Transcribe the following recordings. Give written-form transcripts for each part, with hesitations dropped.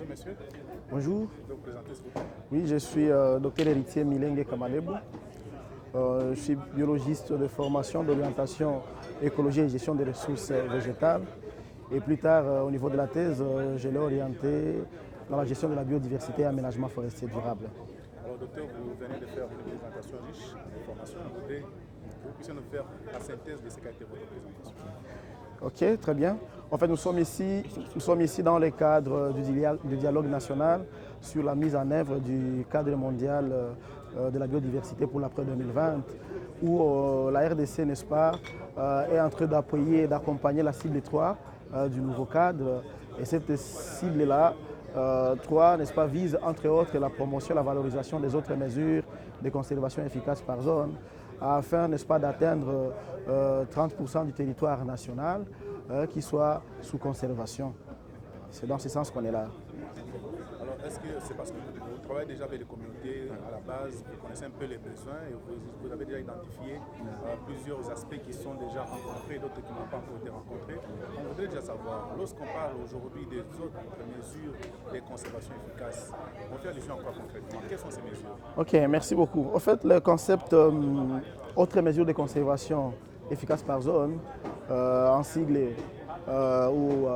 Bonjour monsieur. Bonjour. Vous pouvez vous présenter s'il vous plaît. Oui, je suis docteur héritier Milenge Kamalebou. Je suis biologiste de formation d'orientation écologie et gestion des ressources végétales. Et plus tard, au niveau de la thèse, je l'ai orienté dans la gestion de la biodiversité et aménagement forestier durable. Alors docteur, vous venez de faire une présentation riche d'informations. Je voudrais que vous puissiez nous faire la synthèse de ce qu'a été votre présentation. Ok, très bien. En fait, nous sommes ici dans le cadre du dialogue national sur la mise en œuvre du cadre mondial de la biodiversité pour l'après 2020, où la RDC, n'est-ce pas, est en train d'appuyer et d'accompagner la cible 3 du nouveau cadre. Et cette cible-là, 3, n'est-ce pas, vise entre autres la promotion et la valorisation des autres mesures de conservation efficaces par zone, afin, n'est-ce pas, d'atteindre 30% du territoire national qui soit sous conservation. C'est dans ce sens qu'on est là. Alors, est-ce que c'est parce que vous travaillez déjà avec les communautés à la base, vous connaissez un peu les besoins et vous avez déjà identifié plusieurs aspects qui sont déjà rencontrés et d'autres qui n'ont pas encore été rencontrés. On voudrait déjà savoir, lorsqu'on parle aujourd'hui des autres mesures de conservation efficace, on fait allusion à quoi concrètement? Quelles sont ces mesures? Ok, merci beaucoup. En fait, le concept autres mesures de conservation efficaces par zone, en sigle ou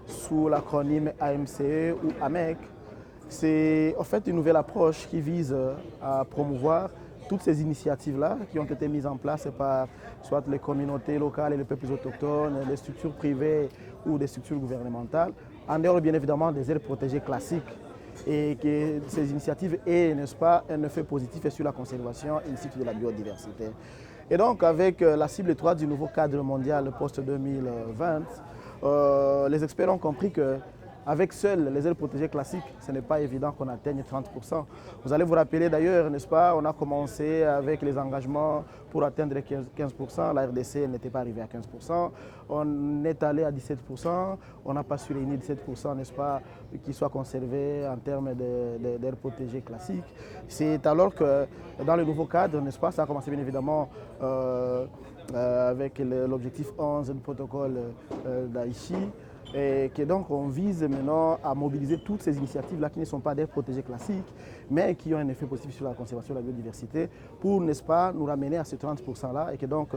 sous l'acronyme AMCE ou AMEC, c'est en fait une nouvelle approche qui vise à promouvoir toutes ces initiatives-là qui ont été mises en place par soit les communautés locales et les peuples autochtones, les structures privées ou des structures gouvernementales, en dehors bien évidemment des aires protégées classiques, et que ces initiatives aient, n'est-ce pas, un effet positif sur la conservation ainsi que de la biodiversité. Et donc avec la cible 3 du nouveau cadre mondial post-2020, les experts ont compris que avec seules les aires protégées classiques, ce n'est pas évident qu'on atteigne 30%. Vous allez vous rappeler d'ailleurs, n'est-ce pas, on a commencé avec les engagements pour atteindre 15%. La RDC n'était pas arrivée à 15%. On est allé à 17%. On n'a pas su réunir 17%, n'est-ce pas, qui soient conservés en termes d'aires protégées classiques. C'est alors que dans le nouveau cadre, n'est-ce pas, ça a commencé bien évidemment avec l'objectif 11 du protocole d'Aichi. Et que donc on vise maintenant à mobiliser toutes ces initiatives-là qui ne sont pas d'aires protégées classiques, mais qui ont un effet positif sur la conservation de la biodiversité pour, n'est-ce pas, nous ramener à ces 30%-là et que donc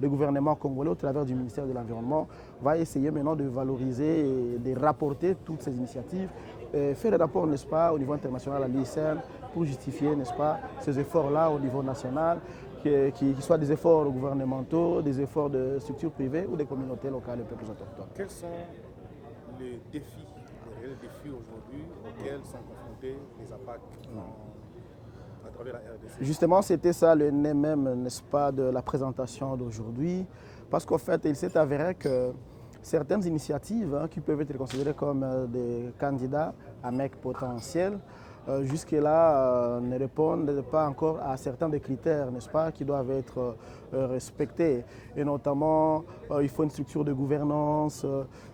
le gouvernement congolais, au travers du ministère de l'Environnement, va essayer maintenant de valoriser et de rapporter toutes ces initiatives, faire des rapports, n'est-ce pas, au niveau international à l'ICN pour justifier, n'est-ce pas, ces efforts-là au niveau national, qui soient des efforts gouvernementaux, des efforts de structures privées ou des communautés locales et peuples autochtones. Quels sont les défis, les réels défis aujourd'hui auxquels sont confrontés les APAC à travers la RDC? Justement, c'était ça le nez même, n'est-ce pas, de la présentation d'aujourd'hui, parce qu'en fait, il s'est avéré que certaines initiatives qui peuvent être considérées comme des candidats à MEC potentiels, jusque-là ne répondent pas encore à certains des critères, n'est-ce pas, qui doivent être respectés. Et notamment, il faut une structure de gouvernance,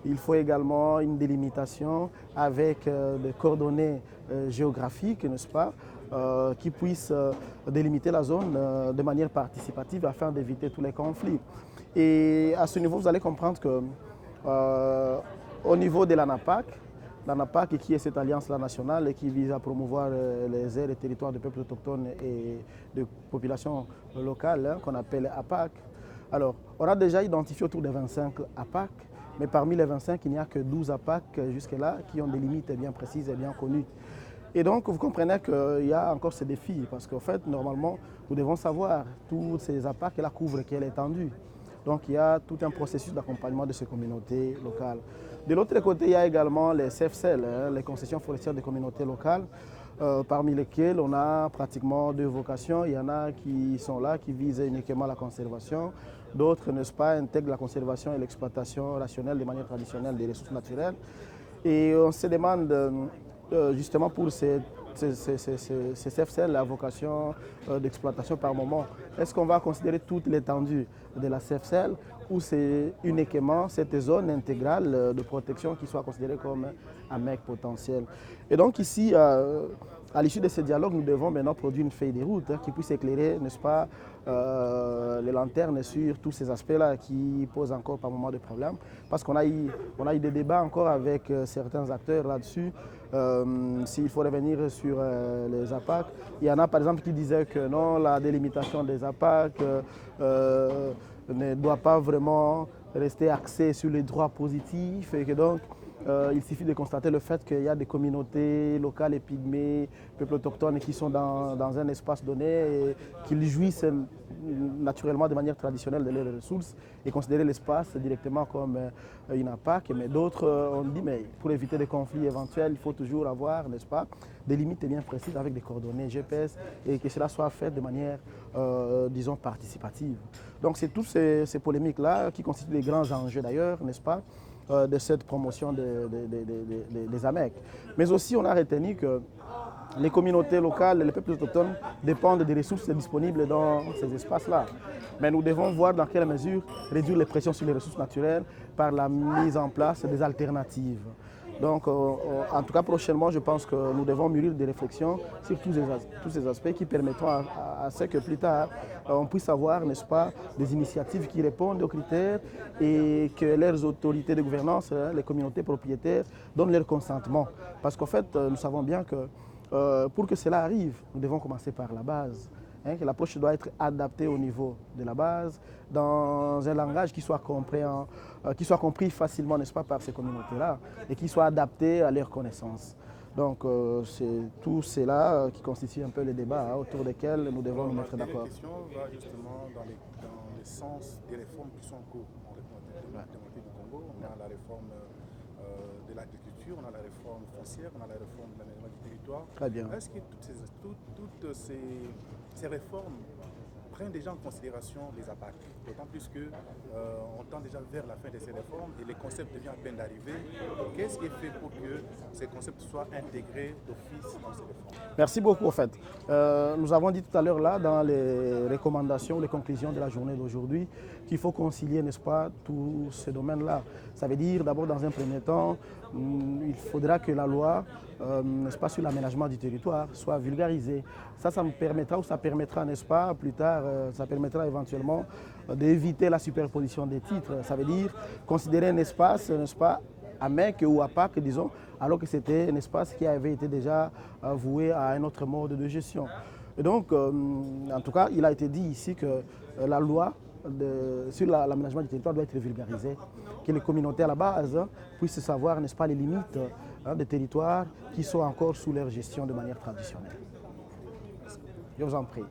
il faut également une délimitation avec des coordonnées géographiques, n'est-ce pas, qui puissent délimiter la zone de manière participative afin d'éviter tous les conflits. Et à ce niveau, vous allez comprendre que au niveau de l'ANAPAC, qui est cette alliance-là nationale et qui vise à promouvoir les aires et territoires de peuples autochtones et de populations locales, qu'on appelle APAC. Alors, on a déjà identifié autour de 25 APAC, mais parmi les 25, il n'y a que 12 APAC jusque-là qui ont des limites bien précises et bien connues. Et donc, vous comprenez qu'il y a encore ces défis, parce qu'en fait, normalement, nous devons savoir toutes ces APAC et la couvrent quelle étendue. Donc, il y a tout un processus d'accompagnement de ces communautés locales. De l'autre côté, il y a également les CFCL, les concessions forestières des communautés locales, parmi lesquelles on a pratiquement deux vocations. Il y en a qui sont là, qui visent uniquement la conservation. D'autres, n'est-ce pas, intègrent la conservation et l'exploitation rationnelle de manière traditionnelle des ressources naturelles. Et on se demande justement pour ces CFCL, la vocation d'exploitation par moment, est-ce qu'on va considérer toute l'étendue de la CFCL ou c'est uniquement cette zone intégrale de protection qui soit considérée comme un MEC potentiel? Et donc ici, à l'issue de ce dialogue, nous devons maintenant produire une feuille de route qui puisse éclairer, n'est-ce pas, les lanternes sur tous ces aspects-là qui posent encore par moments de problèmes. Parce qu'on a eu des débats encore avec certains acteurs là-dessus. S'il faut revenir sur les APAC, il y en a par exemple qui disaient que non, la délimitation des APAC ne doit pas vraiment rester axée sur les droits positifs et que donc il suffit de constater le fait qu'il y a des communautés locales et pygmées, peuples autochtones qui sont dans un espace donné et qu'ils jouissent naturellement de manière traditionnelle de leurs ressources et considérer l'espace directement comme une APAC. Mais d'autres ont dit mais pour éviter des conflits éventuels, il faut toujours avoir, n'est-ce pas, des limites bien précises avec des coordonnées GPS et que cela soit fait de manière, disons, participative. Donc c'est toutes ces polémiques-là qui constituent les grands enjeux d'ailleurs, n'est-ce pas, de cette promotion des AMEC. Mais aussi, on a retenu que les communautés locales, les peuples autochtones dépendent des ressources disponibles dans ces espaces-là. Mais nous devons voir dans quelle mesure réduire les pressions sur les ressources naturelles par la mise en place des alternatives. Donc, en tout cas, prochainement, je pense que nous devons mûrir des réflexions sur tous ces aspects qui permettront à ce que plus tard, on puisse avoir, n'est-ce pas, des initiatives qui répondent aux critères et que leurs autorités de gouvernance, les communautés propriétaires, donnent leur consentement. Parce qu'en fait, nous savons bien que pour que cela arrive, nous devons commencer par la base. Que l'approche doit être adaptée au niveau de la base, dans un langage qui soit compris facilement, n'est-ce pas, par ces communautés-là, et qui soit adapté à leurs connaissances. Donc c'est tout cela qui constitue un peu le débat autour desquels nous devons nous mettre d'accord. La question va justement dans le sens des réformes qui sont en cours en République du Congo. On a la réforme de l'agriculture, on a la réforme foncière, on a la réforme de l'aménagement du territoire. Très bien. Est-ce que toutes ces réformes prennent déjà en considération les APAC, d'autant plus qu'on tend déjà vers la fin de ces réformes et les concepts deviennent à peine d'arriver. Qu'est-ce qui est fait pour que ces concepts soient intégrés d'office dans ces réformes? Merci beaucoup, en fait. Nous avons dit tout à l'heure là, dans les recommandations, les conclusions de la journée d'aujourd'hui, qu'il faut concilier, n'est-ce pas, tous ces domaines-là. Ça veut dire, d'abord, dans un premier temps, il faudra que la loi, n'est-ce pas, sur l'aménagement du territoire soit vulgarisée. Ça me permettra, ou ça permettra, n'est-ce pas, plus tard, ça permettra éventuellement d'éviter la superposition des titres. Ça veut dire considérer un espace, n'est-ce pas, AMEC ou APAC, disons, alors que c'était un espace qui avait été déjà voué à un autre mode de gestion. Et donc, en tout cas, il a été dit ici que la loi sur l'aménagement du territoire doit être vulgarisée, que les communautés à la base puissent savoir, n'est-ce pas, les limites des territoires qui sont encore sous leur gestion de manière traditionnelle. Je vous en prie.